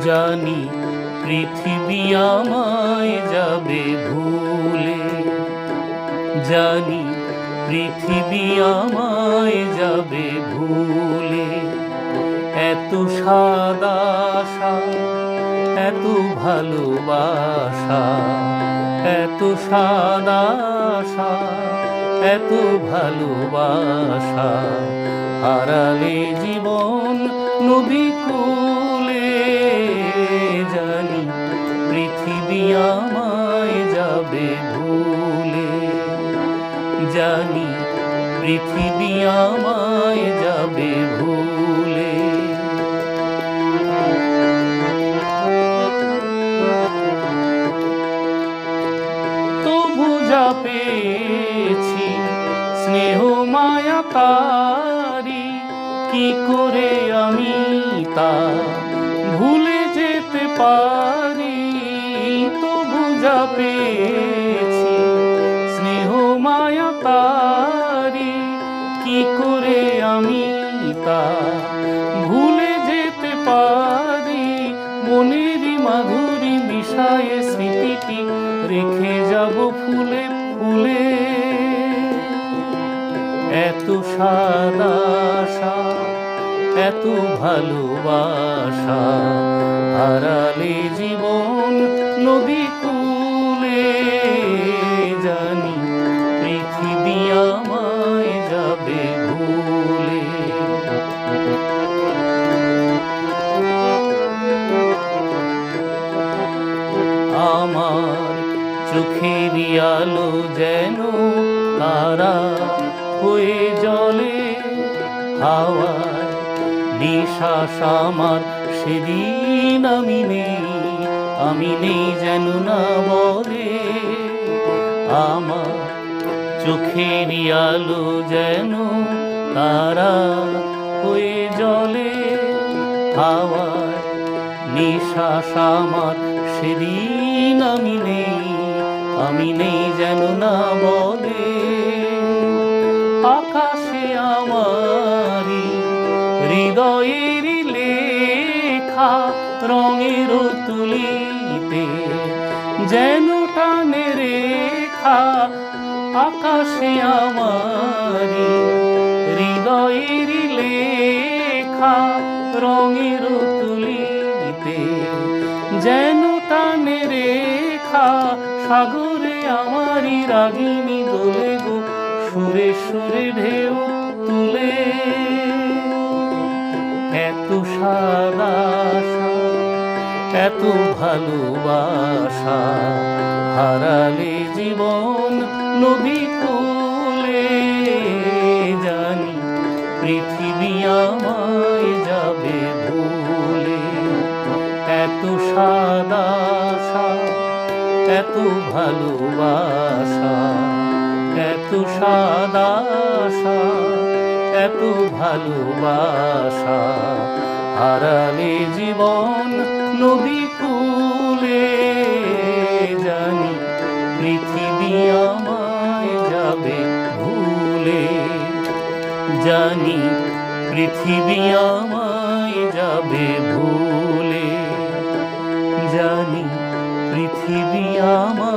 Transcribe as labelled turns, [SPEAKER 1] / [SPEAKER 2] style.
[SPEAKER 1] জানি পৃথিবী আমায় যাবে ভুলে, জানি পৃথিবী আমায় যাবে ভুলে। এত সাদা আশা, এত ভালোবাসা, এত সাদা আশা, এত ভালোবাসা হারালে জীবন নদী কূলে। জানি পৃথিবী আমায় যাবে ভুলে, জানি পৃথিবী আমায় যাবে ভুলে। তবু যা পেয়েছি স্নেহ মায়া তারি, কি করে আমি তা ভুলে যেতে পারি। তবু যা পেয়েছি স্নেহ মায়া তারি, কি করে আমি তা ভুলে যেতে পারি। মনেরই মাধুরী মিশায়ে স্মৃতিটি রেখে যাব ফুলে ফুলে। এত সাদা আশা, এত ভালোবাসা হারালে জীবন নদী কূলে। জানি পৃথিবী আমায় যাবে ভুলে। আমার চোখের আলো যেন তারা হয়ে জলে হাওয়ায়, নিঃশ্বাস আমার সেদিন আমি নেই যেন না বলে। আমার চোখের আলো যেন তারা হয়ে জলে হাওয়ায়, নিঃশ্বাস আমার সেদিন আমি নেই যেন না বলে। আকাশে আমারি হৃদয়ের লেখা রঙের তুলিতে যেন টানে রেখা। আকাশে আমারি হৃদয়ের লেখা রঙের তুলিতে যেন টানে রেখা। সাগরে আমারি রাগিনী দোলে গো সুরে সুরে ঢেউ তুলে। এত সাদা আশা, এত ভালোবাসা হারালে জীবন নদী কূলে। জানি পৃথিবী আমায় যাবে ভুলে। এত সাদা আশা, এত ভালোবাসা, এত সাদা আশা, এত ভালোবাসা হারালে জীবন নদী কূলে। জানি পৃথিবী আমায় যাবে ভুলে, জানি পৃথিবী আমায় যাবে ভুলে, জানি পৃথিবী আমায়